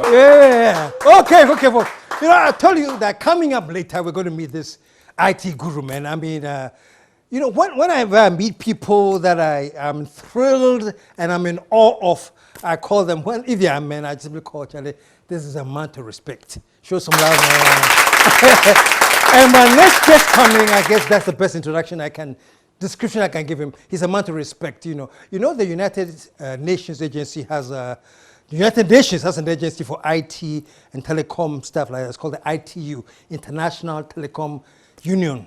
Yeah. Okay. You know, I told you that coming up later, we're going to meet this IT guru, man. I mean, you know, whenever I meet people that I am thrilled and I'm in awe of, I call them, well, if you're a man, I simply call Charlie, this is a man to respect. Show some love, man. And my next guest coming, I guess that's the best description I can give him. He's a man to respect, you know. You know, the United Nations agency has the United Nations has an agency for IT and telecom stuff like that. It's called the ITU, International Telecom Union.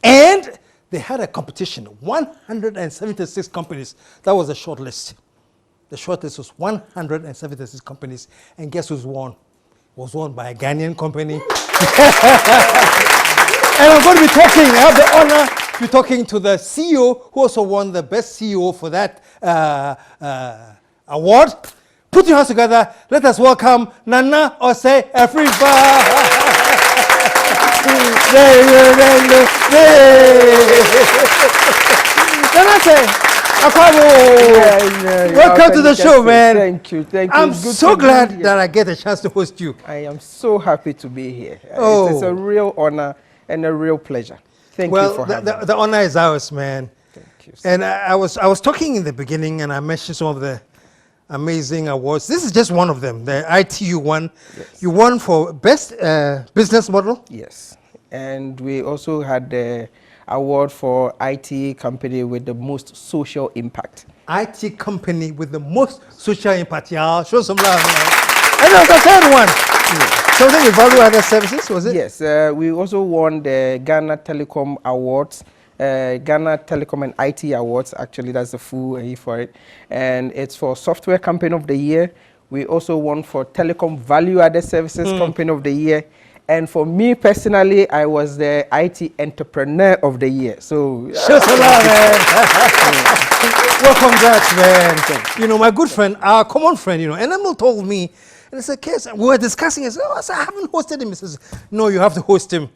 And they had a competition, 176 companies. That was a short list. The short list was 176 companies. And guess who's won? It was won by a Ghanaian company. And I'm going to be talking, I have the honor to be talking to the CEO who also won the best CEO for that award. Put your hands together. Let us welcome Nana Osei Afrifa. Welcome to the show, man. Thank you. I'm so glad that I get a chance to host you. I am so happy to be here. It's a real honor and a real pleasure. Thank you for having me. The honor is ours, man. Thank you. And I was talking in the beginning, and I mentioned some of the amazing awards. This is just one of them, the ITU one. Yes. You won for best business model? Yes. And we also had the award for IT company with the most social impact. IT company with the most social impact. Yeah, show some love, man. And there was a third one. Yeah. Something with value added services, was it? Yes. We also won the Ghana Telecom Awards. Ghana Telecom and IT Awards, actually that's the full A for it, and it's for Software Company of the Year. We also won for Telecom Value Added Services Company of the Year, and for me personally, I was the IT Entrepreneur of the Year. So, show some love, man. Well, congrats, man. You know, my good friend, our common friend, you know, and Emil told me, and it's a case, we were discussing, I said, oh, I haven't hosted him. He says, no, you have to host him.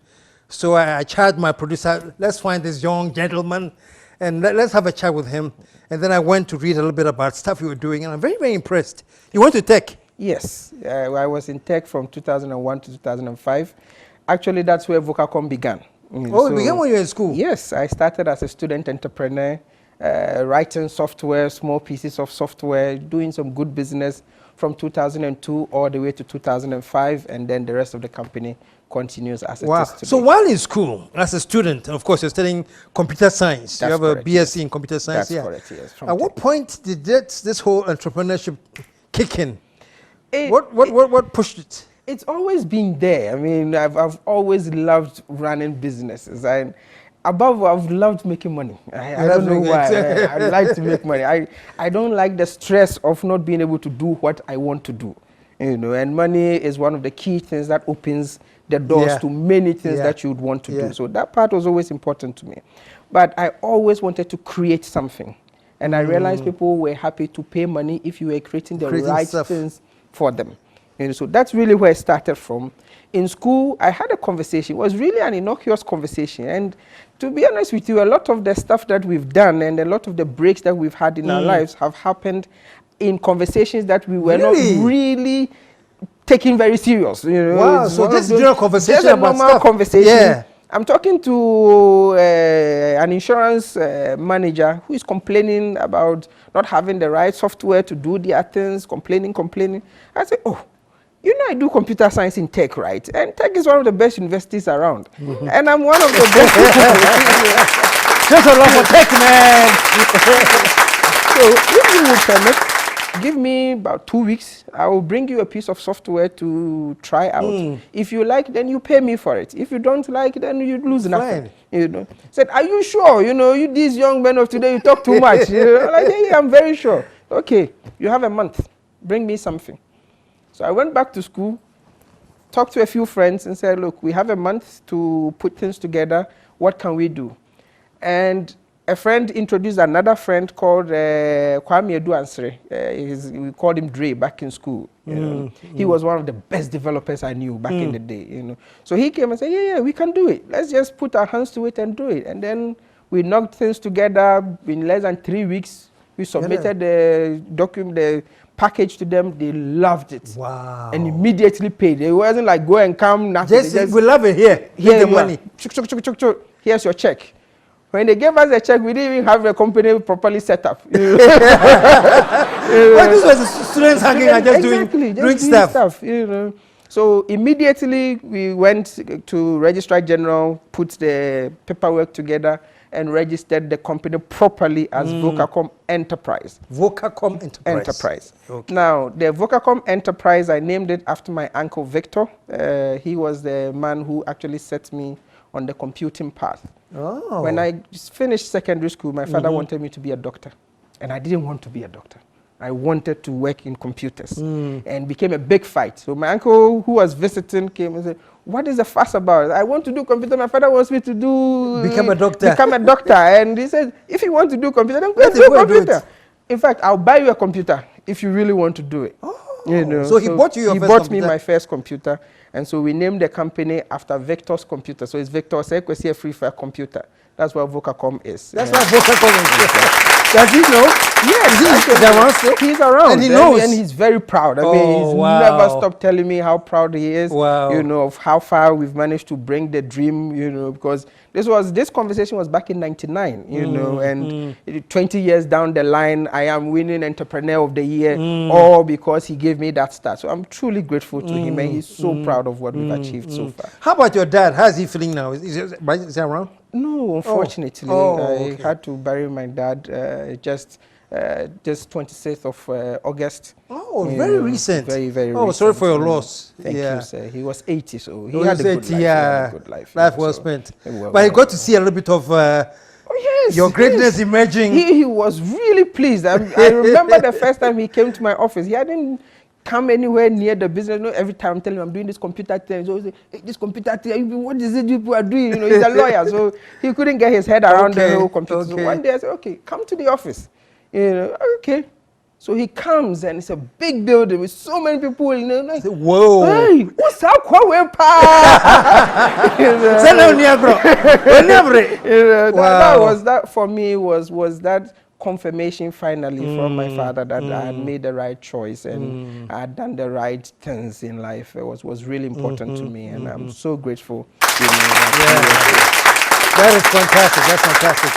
So I charged my producer, let's find this young gentleman and let's have a chat with him. And then I went to read a little bit about stuff you were doing, and I'm very, very impressed. You went to tech? Yes, I was in tech from 2001 to 2005. Actually, that's where Vokacom began. Oh, it began when you were in school? Yes, I started as a student entrepreneur, writing software, small pieces of software, doing some good business from 2002 all the way to 2005, and then the rest of the company continues as it is today. So while in school, as a student, and of course you're studying computer science, that's you have correct, a BSc in computer science. That's correct, yes. At what point did this whole entrepreneurship kick in? What pushed it? It's always been there. I mean, I've always loved running businesses. And above all, I've loved making money. I don't know why. I like to make money. I don't like the stress of not being able to do what I want to do. You know, and money is one of the key things that opens the doors to many things that you would want to do. So that part was always important to me. But I always wanted to create something. And I realized people were happy to pay money if you were creating the right things for them. And so that's really where I started from. In school, I had a conversation. It was really an innocuous conversation. And to be honest with you, a lot of the stuff that we've done and a lot of the breaks that we've had in our lives have happened in conversations that we were not really taking very serious. You know, wow, so this is a conversation just a normal conversation. Yeah. I'm talking to an insurance manager who is complaining about not having the right software to do their things, complaining. I say, oh, you know, I do computer science in tech, right? And tech is one of the best universities around. And I'm one of the best people. Just a lot for tech, man. So if you would permit, give me about 2 weeks. I will bring you a piece of software to try out. If you like, then you pay me for it. If you don't like, then you lose nothing. You know. Said, are you sure? You know, you these young men of today, you talk too much. You know? Like, yeah, I'm very sure. Okay, you have a month. Bring me something. So I went back to school, talked to a few friends, and said, look, we have a month to put things together. What can we do? And a friend introduced another friend called Kwame Edu-Ansere. We called him Dre back in school. You know. He was one of the best developers I knew back in the day. You know. So he came and said, yeah, we can do it. Let's just put our hands to it and do it. And then we knocked things together in less than 3 weeks. We submitted the document, the packaged to them, they loved it. Wow. And immediately paid. It wasn't like go and come, nothing. Just we love it here. Here the money. Here's your check. When they gave us the check, we didn't even have the company properly set up. Well, this was the students hanging and just doing stuff. So immediately we went to Registrar General, put the paperwork together, and registered the company properly as Vokacom Enterprise. Vokacom Enterprise. Okay. Now, the Vokacom Enterprise, I named it after my uncle Victor. He was the man who actually set me on the computing path. Oh. When I finished secondary school, my father wanted me to be a doctor. And I didn't want to be a doctor. I wanted to work in computers. And became a big fight. So my uncle, who was visiting, came and said, what is the fuss about? I want to do computer. My father wants me to become a doctor. And he said, if you want to do computer, then go do computer. In fact, I'll buy you a computer if you really want to do it. Oh. So he bought you your first bought computer? me my first computer. And so we named the company after Victor's computer. So it's Victor Osei Afrifa computer. That's what Vokacom is. That's what Vokacom is. Does he know? Yes, he's around. And he knows. And he's very proud. I mean, he's never stopped telling me how proud he is, of how far we've managed to bring the dream, because this conversation was back in 99, and 20 years down the line, I am winning Entrepreneur of the Year, all because he gave me that start. So I'm truly grateful to him, and he's so proud of what we've achieved so far. How about your dad? How's he feeling now? Is he around? No, unfortunately, I had to bury my dad just 26th of August. Oh, very recent. Very, very recent. Oh, sorry for your loss. Thank you, sir. He was 80, so he had a good life. Yeah, good life. Life well spent. But he got to see a little bit of your greatness emerging. He was really pleased. I remember the first time he came to my office. He hadn't come anywhere near the business. Every time I'm telling him I'm doing this computer thing, he's always say, hey, this computer thing, what is it you are doing? He's a lawyer, so he couldn't get his head around the whole computer. So one day I said, okay, come to the office. Okay. So he comes and it's a big building with so many people, like, whoa. Hey, what's up, that for me was that confirmation finally from my father that I had made the right choice and I had done the right things in life. It was really important to me, and I'm so grateful. That is fantastic. That's fantastic.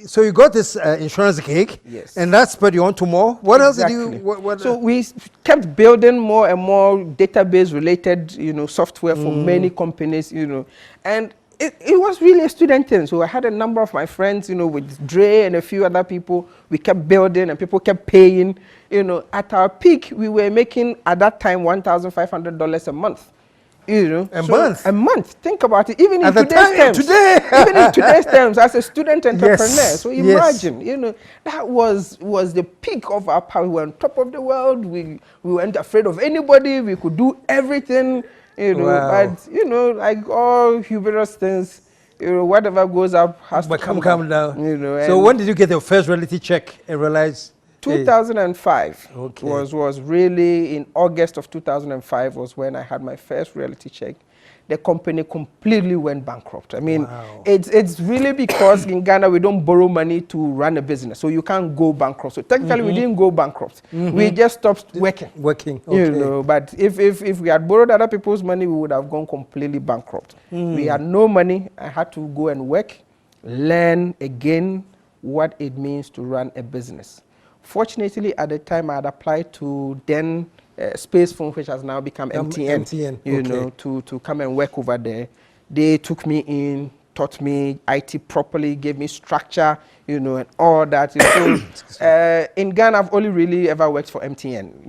So you got this insurance gig, yes, and that's but you want to more. What else did you? So we kept building more and more database-related, software for many companies, and it was really a student thing. So I had a number of my friends, with Dre and a few other people. We kept building, and people kept paying. At our peak, we were making at that time $1,500 a month. A month. Think about it. Even in today's terms, as a student entrepreneur. Yes. So imagine, that was the peak of our power. We were on top of the world. We weren't afraid of anybody. We could do everything. But like all humorous things, whatever goes up has to come down. So when did you get your first reality check and realize? 2005 was really in August of 2005 was when I had my first reality check. The company completely went bankrupt. I mean, it's really because in Ghana we don't borrow money to run a business, so you can't go bankrupt. So technically we didn't go bankrupt. We just stopped working. But if we had borrowed other people's money, we would have gone completely bankrupt. We had no money. I had to go and work, learn again what it means to run a business. Fortunately, at the time, I had applied to then Space Phone, which has now become MTN, to come and work over there. They took me in, taught me IT properly, gave me structure, and all that. So, in Ghana, I've only really ever worked for MTN.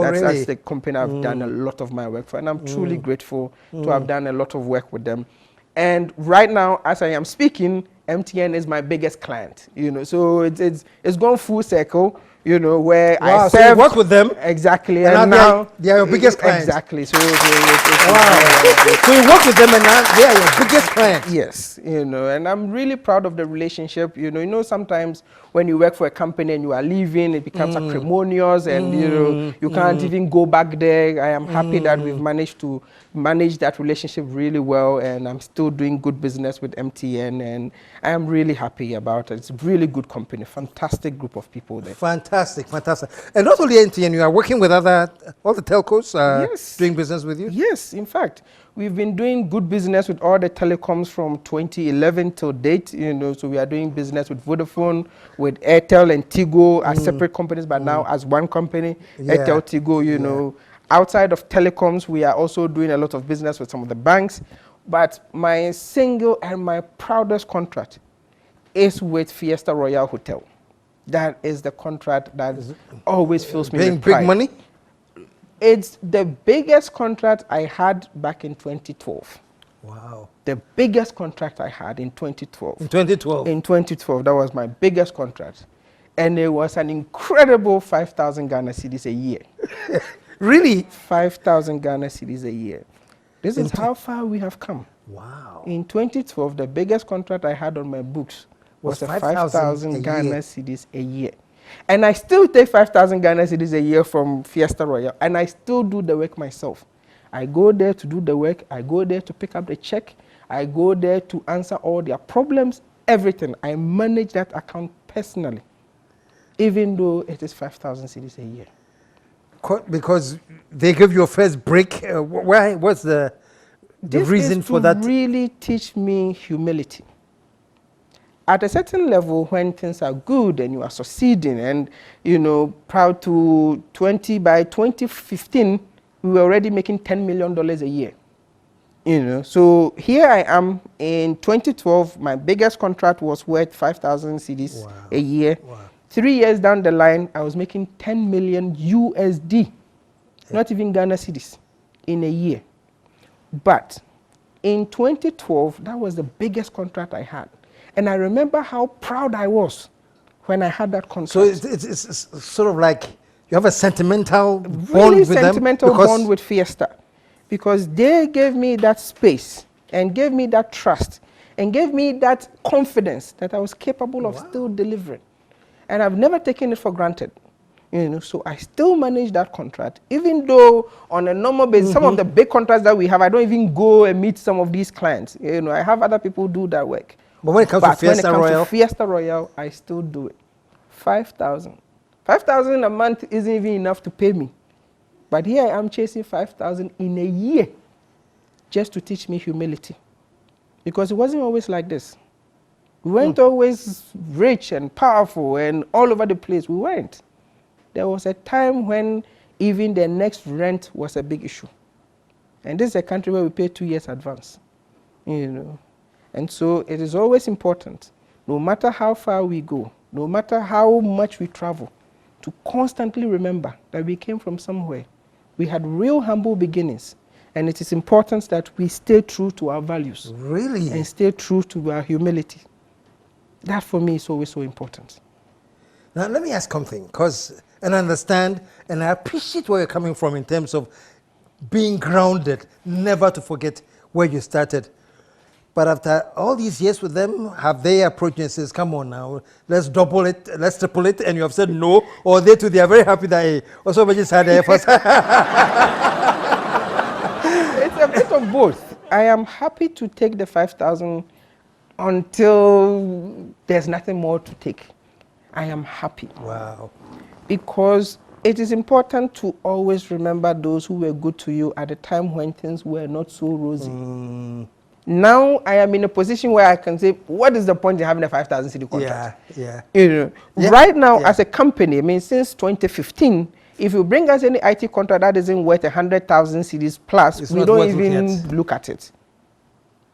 That's the company I've done a lot of my work for, and I'm truly grateful to have done a lot of work with them. And right now, as I am speaking, MTN is my biggest client, so it's gone full circle, where I serve. So you work with them? Exactly. And now they are your biggest clients? Exactly. So, so you work with them and now they are your biggest clients? Yes, and I'm really proud of the relationship. Sometimes when you work for a company and you are leaving, it becomes acrimonious and, you can't even go back there. I am happy that we've managed to manage that relationship really well, and I'm still doing good business with MTN, and I am really happy about it. It's a really good company, fantastic group of people there. Fantastic. Fantastic, fantastic. And not only MTN, you are working with all the telcos Yes. doing business with you? Yes, in fact, we've been doing good business with all the telecoms from 2011 till date. So we are doing business with Vodafone, with Airtel and Tigo as separate companies, but now as one company, Airtel, Tigo, know. Outside of telecoms, we are also doing a lot of business with some of the banks. But my single and my proudest contract is with Fiesta Royal Hotel. That is the contract that always fills me with pride. Big money? It's the biggest contract I had back in 2012. Wow. The biggest contract I had in 2012. In 2012? In 2012, that was my biggest contract. And it was an incredible 5,000 Ghana cedis a year. Really? 5,000 Ghana cedis a year. This is how far we have come. Wow. In 2012, the biggest contract I had on my books was 5,000 Ghana cedis a year. And I still take 5,000 Ghana cedis a year from Fiesta Royal, and I still do the work myself. I go there to do the work. I go there to pick up the check. I go there to answer all their problems, everything. I manage that account personally, even though it is 5,000 cedis a year. Because they give you a first break. Why? What's the reason for that? This really teach me humility. At a certain level, when things are good and you are succeeding and, proud to by 2015, we were already making $10 million a year. So here I am in 2012, my biggest contract was worth 5,000 cedis a year. Wow. 3 years down the line, I was making 10 million USD, not even Ghana cedis, in a year. But in 2012, that was the biggest contract I had. And I remember how proud I was when I had that contract. So it's sort of like you have a sentimental bond really with them? Sentimental bond with Fiesta. Because they gave me that space and gave me that trust and gave me that confidence that I was capable of still delivering. And I've never taken it for granted. So I still manage that contract, even though on a normal basis, some of the big contracts that we have, I don't even go and meet some of these clients. I have other people do that work. But when it comes to Fiesta Royal, I still do it. 5,000. 5,000 a month isn't even enough to pay me. But here I am chasing 5,000 in a year just to teach me humility. Because it wasn't always like this. We weren't always rich and powerful and all over the place. We weren't. There was a time when even the next rent was a big issue. And this is a country where we pay 2 years advance. And so it is always important, no matter how far we go, no matter how much we travel, to constantly remember that we came from somewhere. We had real humble beginnings. And it is important that we stay true to our values. Really? And stay true to our humility. That for me is always so important. Now let me ask something, and I understand and I appreciate where you're coming from in terms of being grounded, never to forget where you started. But after all these years with them, have they approached you and says, come on now, let's double it, let's triple it, and you have said no, or they too, they are very happy that also we just had the efforts? It's a bit of both. I am happy to take the 5,000 until there's nothing more to take. I am happy. Wow. Because it is important to always remember those who were good to you at a time when things were not so rosy. Now I am in a position where I can say, what is the point in having a 5,000 cedi contract? Right now, as a company, since 2015, if you bring us any IT contract that isn't worth 100,000 cedis plus, we don't even look at it.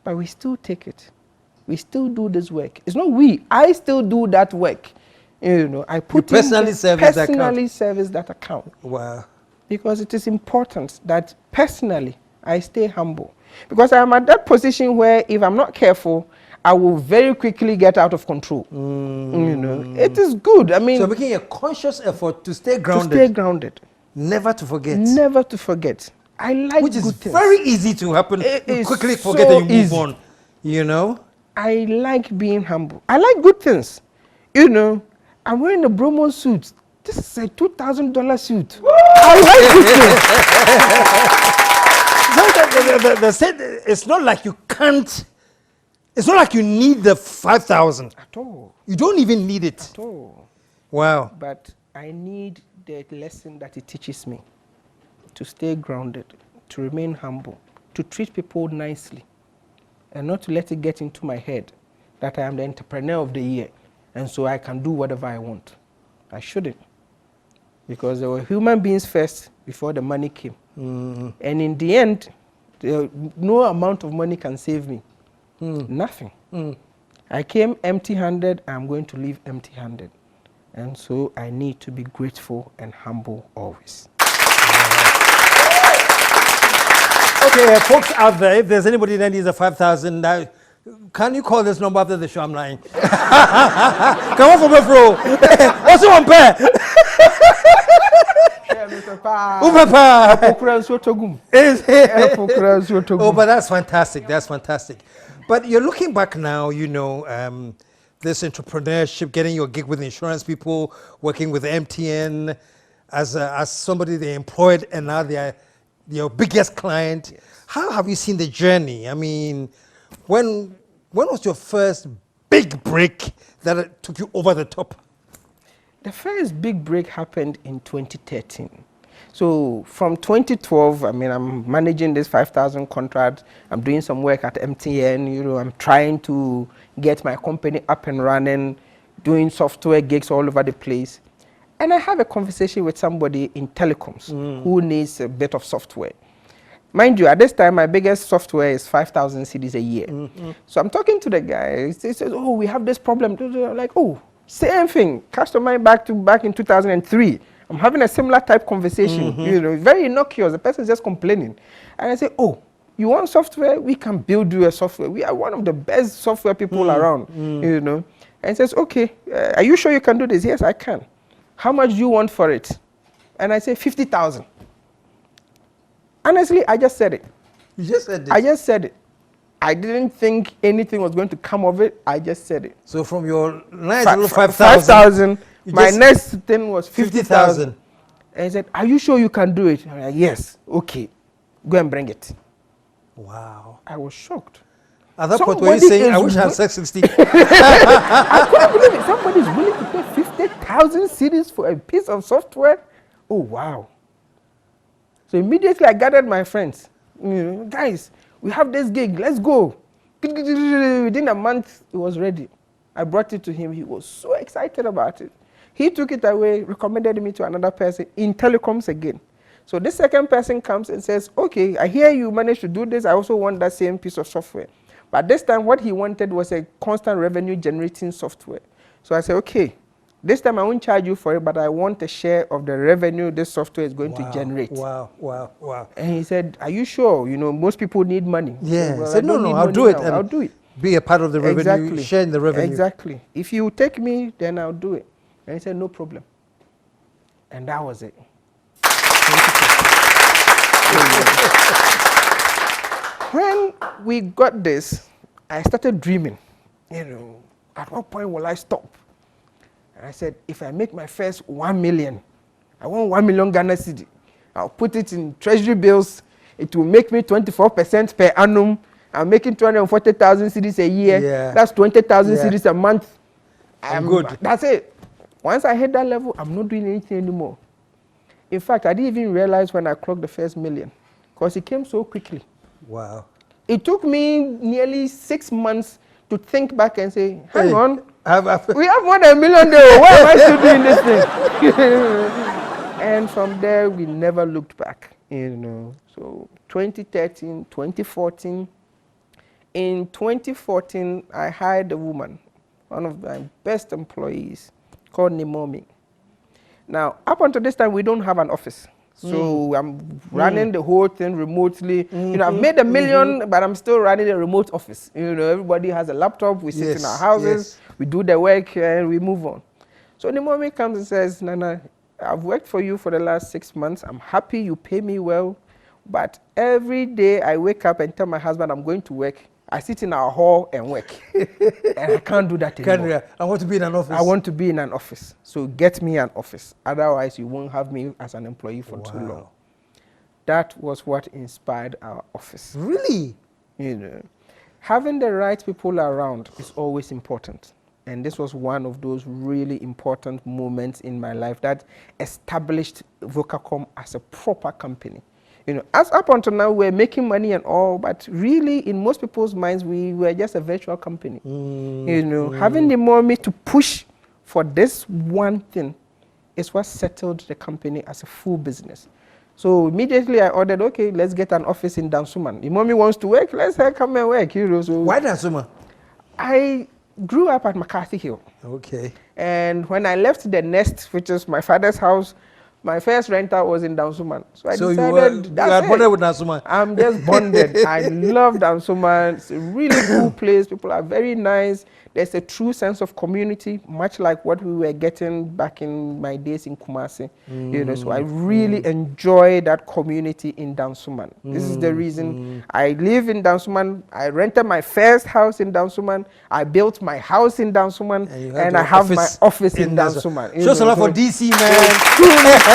But we still take it. We still do this work. It's not we. I still do that work. I put personally service that account. Wow. Because it is important that personally I stay humble. Because I am at that position where if I'm not careful, I will very quickly get out of control. It is good. So making a conscious effort to stay grounded. To stay grounded. Never to forget. Never to forget. I like Which good is things. very easy to happen. You quickly forget so and you move on. I like being humble. I like good things. I'm wearing a Bromo suit. This is a $2,000 suit. I like good things. It's not like you can't. It's not like you need the 5,000 at all. You don't even need it at all. Wow. But I need the lesson that it teaches me to stay grounded, to remain humble, to treat people nicely, and not to let it get into my head that I am the entrepreneur of the year, and so I can do whatever I want. I shouldn't. Because there were human beings first before the money came. And in the end, no amount of money can save me. Nothing. I came empty-handed, I'm going to leave empty-handed. And so I need to be grateful and humble always. Okay, folks out there, if there's anybody that needs a 5,000, can you call this number after the show? I'm lying. Come on for my bro. What's on pair? Oh, but that's fantastic. That's fantastic. But you're looking back now, you know, this entrepreneurship, getting your gig with insurance people, working with MTN as somebody they employed, and now they're your biggest client. Yes. How have you seen the journey? I mean, when was your first big break that took you over the top? The first big break happened in 2013. So from 2012, I mean, I'm managing this 5,000 contract. I'm doing some work at MTN. You know, I'm trying to get my company up and running, doing software gigs all over the place. And I have a conversation with somebody in telecoms who needs a bit of software. Mind you, at this time, my biggest software is 5,000 cedis a year. So I'm talking to the guy. He says, oh, we have this problem. I'm like, oh, same thing. Customer back in 2003. I'm having a similar type conversation. You know, very innocuous. The person is just complaining. And I say, oh, you want software? We can build you a software. We are one of the best software people around. You know. And he says, okay, are you sure you can do this? Yes, I can. How much do you want for it? And I say 50,000. Honestly, I just said it. You just said it? I just said it. I didn't think anything was going to come of it. I just said it. So from your nice little 5,000, my next thing was 50,000. And he said, are you sure you can do it? I'm like, yes. Okay. Go and bring it. Wow. I was shocked. At that point, were you saying, I wish I had 660? I couldn't believe it. Somebody's willing to pay 50,000 cedis for a piece of software? Oh, wow. So immediately I gathered my friends. You know, guys, we have this gig. Let's go. Within a month, it was ready. I brought it to him. He was so excited about it. He took it away, recommended me to another person in telecoms again. So this second person comes and says, okay, I hear you managed to do this. I also want that same piece of software. But this time what he wanted was a constant revenue generating software. So I said, okay, this time I won't charge you for it, but I want a share of the revenue this software is going to generate. Wow, wow, wow. And he said, are you sure? You know, most people need money. Yeah. Well, I said, no, I'll do it. I'll do it. Be a part of the revenue, exactly. Share in the revenue. Exactly. If you take me, then I'll do it. And he said, no problem. And that was it. When we got this, I started dreaming. You know, at what point will I stop? And I said, if I make my first 1 million, I want 1 million Ghana cedi. I'll put it in treasury bills. It will make me 24% per annum. I'm making 240,000 cedis a year. Yeah. That's 20,000 cedis a month. I'm good. That's it. Once I hit that level, I'm not doing anything anymore. In fact, I didn't even realize when I clocked the first million because it came so quickly. Wow. It took me nearly 6 months to think back and say, hang on, we have more than $1 million there. Why am I still doing this thing? And from there, we never looked back. You know, so 2013, 2014. In 2014, I hired a woman, one of my best employees, called Nimomi. Now, up until this time, we don't have an office. So I'm running the whole thing remotely. You know, I've made $1 million, but I'm still running a remote office. You know, everybody has a laptop. We sit in our houses. We do the work, and we move on. So Nimomi comes and says, Nana, I've worked for you for the last 6 months. I'm happy you pay me well. But every day I wake up and tell my husband I'm going to work, I sit in our hall and work. And I can't do that anymore. I want to be in an office. I want to be in an office. So get me an office. Otherwise, you won't have me as an employee for too long. That was what inspired our office. Really? You know, having the right people around is always important. And this was one of those really important moments in my life that established Vokacom as a proper company. You know, as up until now, we're making money and all, but really, in most people's minds, we were just a virtual company. You know, having the money to push for this one thing is what settled the company as a full business. So immediately I ordered, okay, let's get an office in Dansoman. The mommy wants to work, let's her come and work. You know, so why Dansoman? I grew up at McCarthy Hill. Okay. And when I left the nest, which is my father's house, my first rental was in Dansoman. So I decided, you are bonded with Dansoman. I'm just bonded. I love Dansoman. It's a really cool place. People are very nice. There's a true sense of community, much like what we were getting back in my days in Kumasi. You know, so I really enjoy that community in Dansoman. This is the reason I live in Dansoman. I rented my first house in Dansoman. I built my house in Dansoman, and I have my office in Dansoman. Shows a lot for DC, man.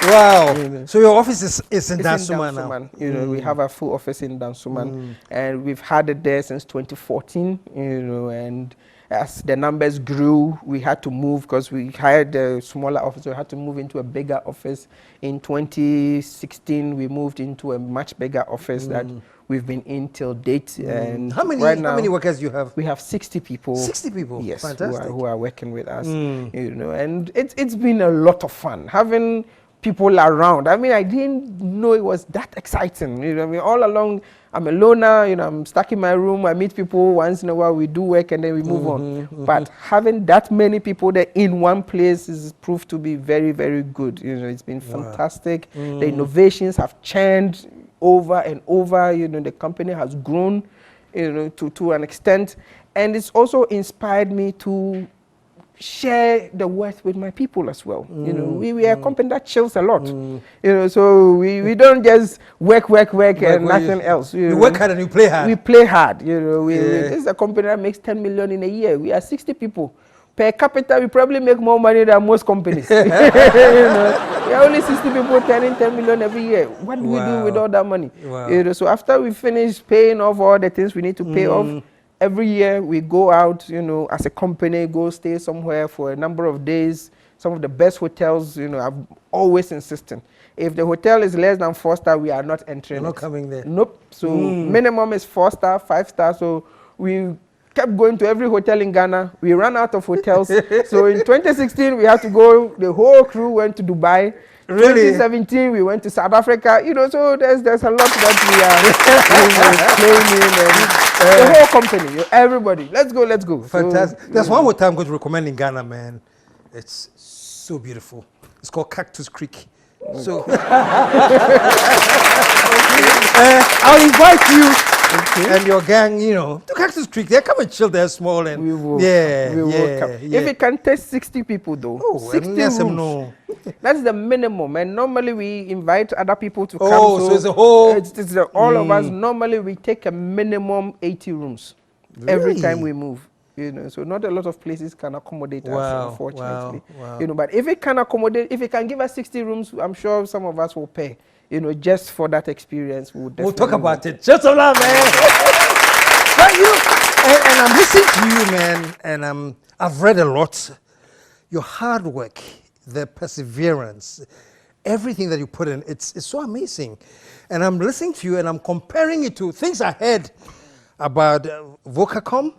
Wow. You know. So your office is in Dansoman now. You know, we have a full office in Dansoman, and we've had it there since 2014. You know, and as the numbers grew, we had to move because we hired a smaller office. So we had to move into a bigger office. In 2016, we moved into a much bigger office that we've been in till date. And how many workers do you have? We have 60 people. 60 people. Yes, fantastic. Who are working with us. You know, and it's been a lot of fun having people around. I mean, I didn't know it was that exciting. You know, I mean, all along, I'm a loner. You know, I'm stuck in my room. I meet people once in a while. We do work and then we move on. But having that many people there in one place is proved to be very, very good. You know, it's been fantastic. The innovations have churned over and over. You know, the company has grown, you know, to an extent, and it's also inspired me to share the wealth with my people as well. You know, we are a company that chills a lot. You know, so we don't just work and nothing else. You work hard and you play hard. We play hard. You know, this is a company that makes 10 million in a year. We are 60 people. Per capita, we probably make more money than most companies. You know, we are only 60 people turning 10 million every year. What do we do with all that money? You know, so after we finish paying off all the things we need to pay off, every year we go out, you know, as a company, go stay somewhere for a number of days. Some of the best hotels, you know, I'm always insisting. If the hotel is less than 4-star, we are not entering. You're not coming there. Nope. So minimum is 4-star, 5-star. So we kept going to every hotel in Ghana. We ran out of hotels. So in 2016, we had to go, the whole crew went to Dubai. Really? 2017, we went to South Africa. You know, so there's a lot that we are claiming. The whole company, you know, everybody. Let's go. Fantastic. So, there's one more time I'm going to recommend in Ghana, man. It's so beautiful. It's called Cactus Creek. So I'll invite you and your gang, you know, to Cactus Creek. They come and chill there small and we will come. If it can take 60 people though, 60 rooms. No. That's the minimum, and normally we invite other people to come. So it's a whole. It's all of us. Normally we take a minimum 80 rooms every time we move. You know, so not a lot of places can accommodate us, unfortunately. Wow. You know, but if it can accommodate, if it can give us 60 rooms, I'm sure some of us will pay. You know, just for that experience, we'll talk about it. Just a lot, man. But you, and I'm listening to you, man, and I've read a lot. Your hard work, the perseverance, everything that you put in, it's so amazing. And I'm listening to you, and I'm comparing it to things I heard about Vokacom.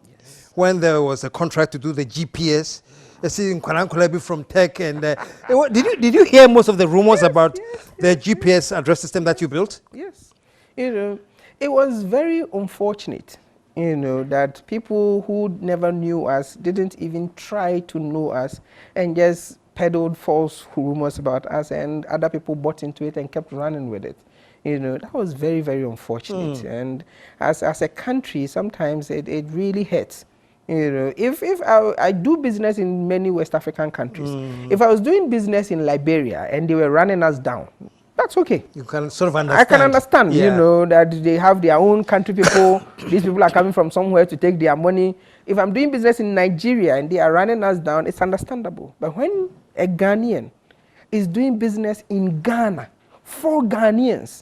When there was a contract to do the GPS, I see in Kwanankolabi from Tech, and did you hear most of the rumors about the GPS address system that you built? Yes, you know, it was very unfortunate, you know, that people who never knew us didn't even try to know us and just peddled false rumors about us, and other people bought into it and kept running with it. You know, that was very, very unfortunate. And as a country, sometimes it really hurts. You know, if I do business in many West African countries, if I was doing business in Liberia and they were running us down, that's okay. You can sort of understand. I can understand, you know, that they have their own country people. These people are coming from somewhere to take their money. If I'm doing business in Nigeria and they are running us down, it's understandable. But when a Ghanaian is doing business in Ghana for Ghanaians,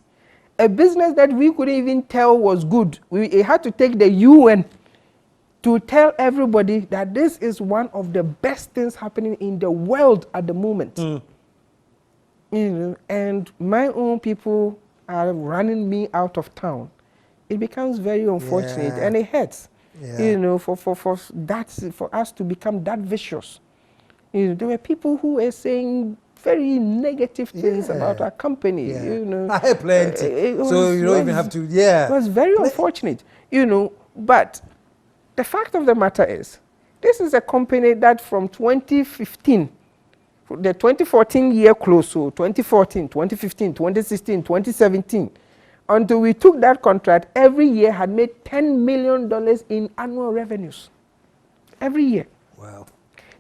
a business that we couldn't even tell was good, it had to take the UN to tell everybody that this is one of the best things happening in the world at the moment. You know, and my own people are running me out of town. It becomes very unfortunate, and it hurts. You know, for us to become that vicious. You know, there were people who were saying very negative things about our company. You know, I had plenty, so you don't even have to. It was very unfortunate. You know, but the fact of the matter is, this is a company that from 2015. The 2014 year close, so 2014, 2015, 2016, 2017, until we took that contract, every year had made $10 million in annual revenues. Every year. Wow.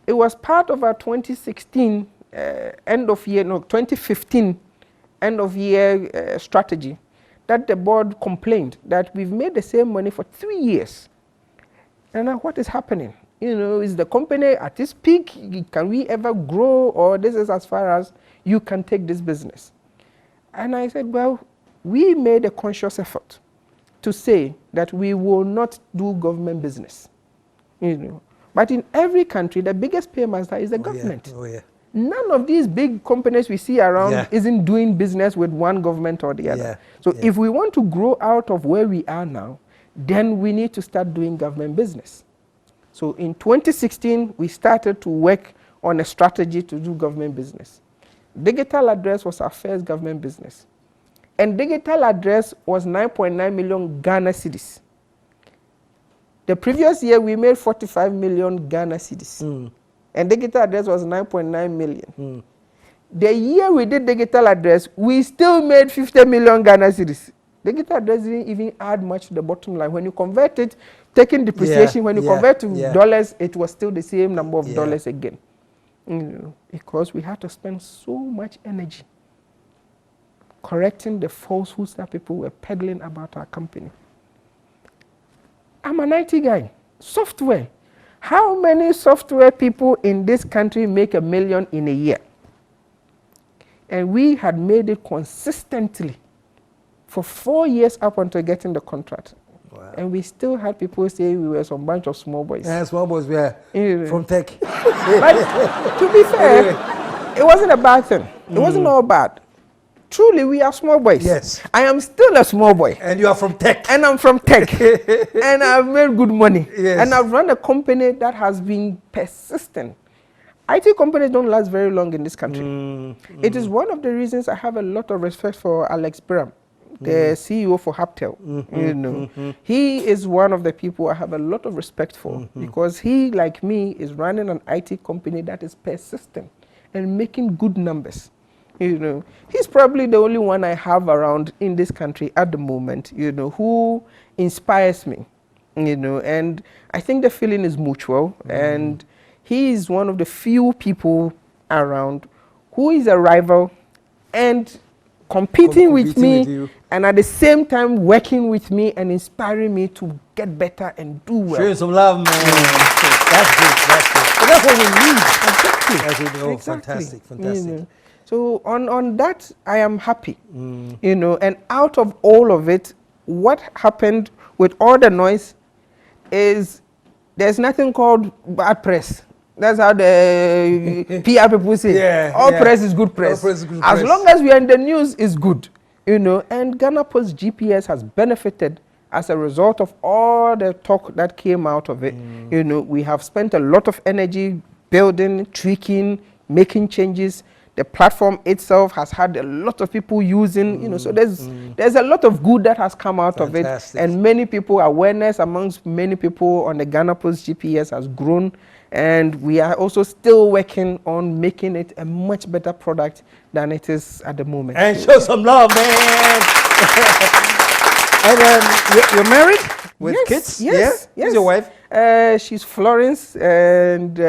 It was part of our 2016 2015 end of year strategy that the board complained that we've made the same money for 3 years. And now what is happening? You know, is the company at its peak? Can we ever grow? Or this is as far as you can take this business? And I said, well, we made a conscious effort to say that we will not do government business. You know, but in every country, the biggest paymaster is the government. None of these big companies we see around isn't doing business with one government or the other. So if we want to grow out of where we are now, then we need to start doing government business. So in 2016, we started to work on a strategy to do government business. Digital address was our first government business. And digital address was 9.9 million Ghana cedis. The previous year, we made 45 million Ghana cedis. And digital address was 9.9 million. The year we did digital address, we still made 50 million Ghana cedis. Digital address didn't even add much to the bottom line. When you convert it, taking depreciation, when you convert to dollars, it was still the same number of dollars again. You know, because we had to spend so much energy correcting the falsehoods that people were peddling about our company. I'm an IT guy. Software. How many software people in this country make $1 million in a year? And we had made it consistently for 4 years up until getting the contract. Wow. And we still had people say we were some bunch of small boys. Yeah, small boys were from tech. But to be fair, it wasn't a bad thing. It wasn't all bad. Truly, we are small boys. Yes. I am still a small boy. And you are from tech. And I'm from tech. And I've made good money. Yes. And I've run a company that has been persistent. IT companies don't last very long in this country. It is one of the reasons I have a lot of respect for Alex Biram, the CEO for Haptel. You know, he is one of the people I have a lot of respect for because he, like me, is running an IT company that is persistent and making good numbers. You know, he's probably the only one I have around in this country at the moment, you know, who inspires me, you know, and I think the feeling is mutual. And he is one of the few people around who is a rival and competing with me and at the same time working with me and inspiring me to get better and do well. Showing some love, man. That's good. That's good. But that's what we need. Exactly. Fantastic. Fantastic. You know, so on that, I am happy. You know, and out of all of it, what happened with all the noise is there's nothing called bad press. That's how the PR people say. All press is good press. Press is good press. As long as we are in the news, it's good. You know, and GhanaPostGPS has benefited as a result of all the talk that came out of it. You know, we have spent a lot of energy building, tweaking, making changes. The platform itself has had a lot of people using, you know, so there's a lot of good that has come out of it. And many people, awareness amongst many people on the GhanaPostGPS has grown. And we are also still working on making it a much better product than it is at the moment. And show some love, man. And you're married with kids? Yes. Who's your wife? She's Florence, and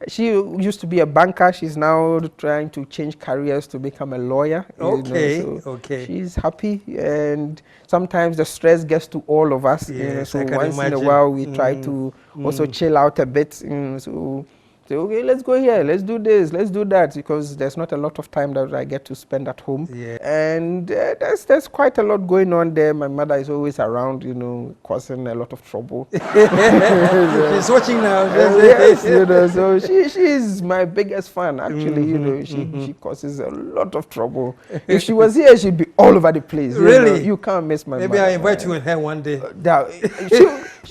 she used to be a banker. She's now trying to change careers to become a lawyer. Okay, so she's happy, and sometimes the stress gets to all of us. Yes, so once in a while we try to also chill out a bit. So Say, okay, let's go here, let's do this, let's do that, because there's not a lot of time that I get to spend at home. Yeah. And there's quite a lot going on there. My mother is always around, you know, causing a lot of trouble. She's watching now. Yes, you know, so she's my biggest fan, actually. You know, she causes a lot of trouble. If she was here, she'd be all over the place. Really? You know, you can't miss my mother. Maybe I invite you and her one day.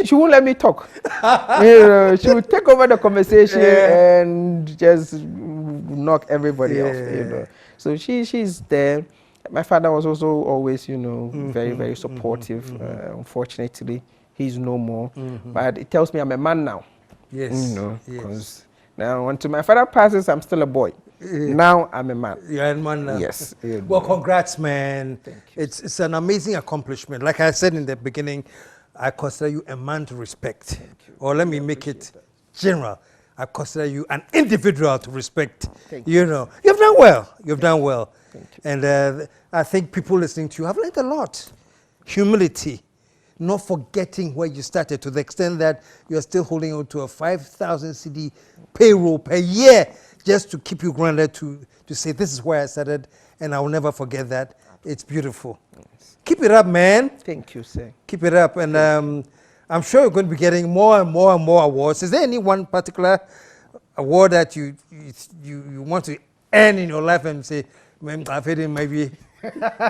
She won't let me talk. You know, she will take over the conversation and just knock everybody off. You know, so she's there. My father was also always, you know, very, very supportive. Unfortunately, he's no more. But it tells me I'm a man now. Yes. You know, because now until my father passes, I'm still a boy. Now I'm a man. You're a man now. Yes. Well, congrats, man. Thank you. It's an amazing accomplishment. Like I said in the beginning, I consider you a man to respect. Or let me make it general. I consider you an individual to respect. You know, you've done well. You've done well. Thank you. And I think people listening to you have learned a lot. Humility, not forgetting where you started, to the extent that you're still holding on to a 5,000 CD payroll per year just to keep you grounded, to say this is where I started and I will never forget that. It's beautiful. Yes. Keep it up, man. Thank you, sir. Keep it up. And I'm sure you're going to be getting more and more and more awards. Is there any one particular award that you want to earn in your life and say, man, I've had it maybe,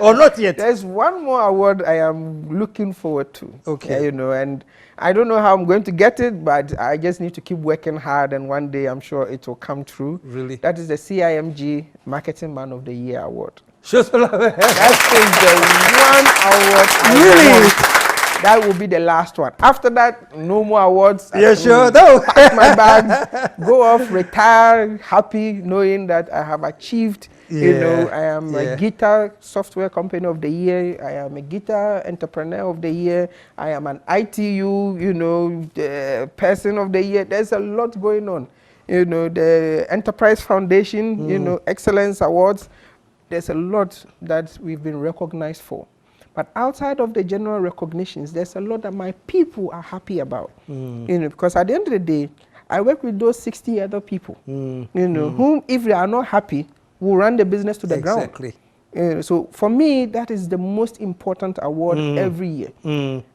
or not yet? There's one more award I am looking forward to. Okay. You know, and I don't know how I'm going to get it, but I just need to keep working hard, and one day I'm sure it will come true. Really? That is the CIMG Marketing Man of the Year Award. Show some love. That is the one award I Really? want. That will be the last one. After that, no more awards. Yeah, sure. No. Pack my bags, go off, retire, happy, knowing that I have achieved. You know, I am a guitar software company of the year. I am a guitar entrepreneur of the year. I am an ITU, you know, person of the year. There's a lot going on. You know, the Enterprise Foundation, you know, Excellence Awards. There's a lot that we've been recognized for. But outside of the general recognitions, there's a lot that my people are happy about. You know, because at the end of the day, I work with those 60 other people, you know, whom if they are not happy, will run the business to the ground. Exactly. So for me, that is the most important award every year.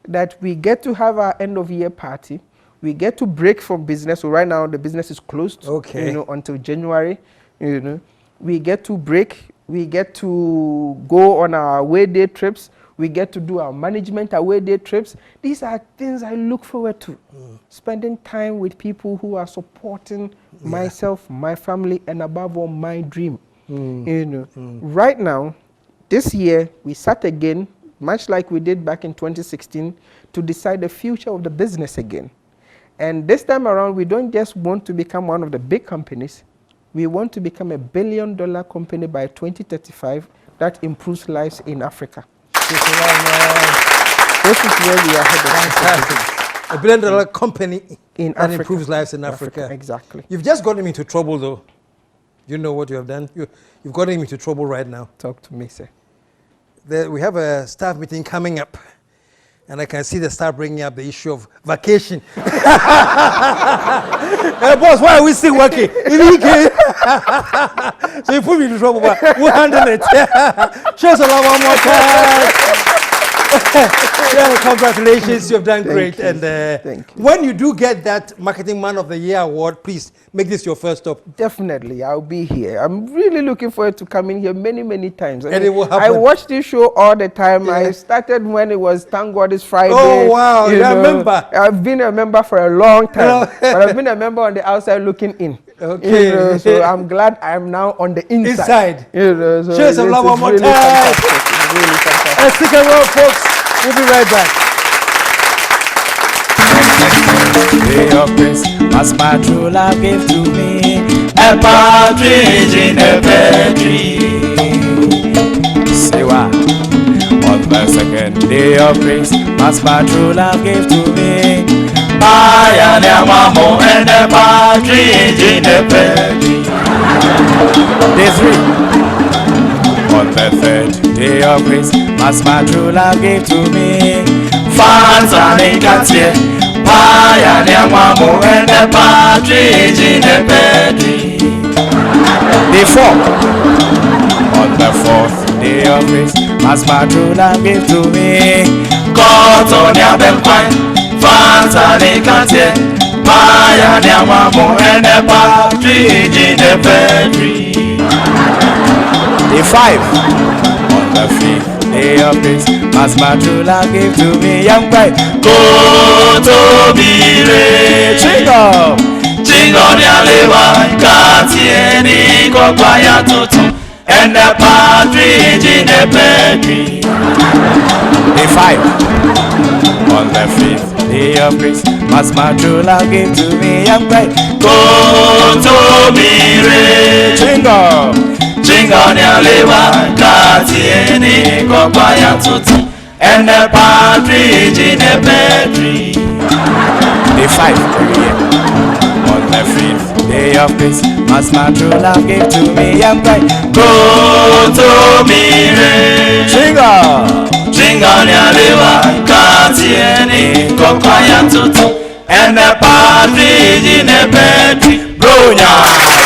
That we get to have our end of year party. We get to break from business. So right now the business is closed, you know, until January. You know, we get to break. We get to go on our away day trips. We get to do our management away day trips. These are things I look forward to. Spending time with people who are supporting myself, my family, and above all, my dream. You know, right now, this year, we sat again, much like we did back in 2016, to decide the future of the business again. And this time around, we don't just want to become one of the big companies. We want to become $1 billion company by 2035 that improves lives in Africa. This is where we are headed. Fantastic. $1 billion company in that Africa. improves lives in Africa. Exactly. You've just gotten him into trouble, though. You know what you have done? You've gotten him into trouble right now. Talk to me, sir. We have a staff meeting coming up, and I can see the staff bringing up the issue of vacation. Boss, why are we still working? So you put me into trouble, but we'll handle it. Show some love one more time. Congratulations, you have done great. You. And Thank you. When you do get that Marketing Man of the Year award, please make this your first stop. Definitely, I'll be here. I'm really looking forward to coming here many, many times. And it will happen. I watch this show all the time. I started when it was Thank God It's Friday. Oh, wow. You're a member. I've been a member for a long time. But I've been a member on the outside looking in. Okay. You know, so I'm glad I'm now on the inside. You know, so show some love one more time. Really fantastic. And stick around, folks. We'll be right back. Day of Christmas, my true love gave to me a partridge in a pear tree. Say what? On the second day of Christmas, my true love gave to me I and a mammo and a partridge in a pear tree. Day 3. On the third day of Christmas, my true love gave to me fans and a cat here. Paya Nyamamu and the partridge in the bedry. Day 4. On the 4th day of grace, as my true love gave to me. God on your bempine, Fanta de Cantier. Paya Nyamamu and the partridge in the bedry. Day 5. On the 5th day of grace, as my true love gave to me. Young boy, go to be rich. Jingle, jingle, Yalewa, Katieni, Kopaya Tutu, and the partridge in the bedry. Day 5. On the 5th day of grace, as my true love gave to me. Young boy, go to be rich. Jingle. Jingle Yalewa, Katieni, Kopaya Tutu, and the partridge in the bedry. Day 5 every year. On the 5th day of grace, as my true love gave to me, young boy, go to me, jingle, jingle Yalewa, Katieni, Kopaya Tutu, and the partridge in the bedry. Bronya.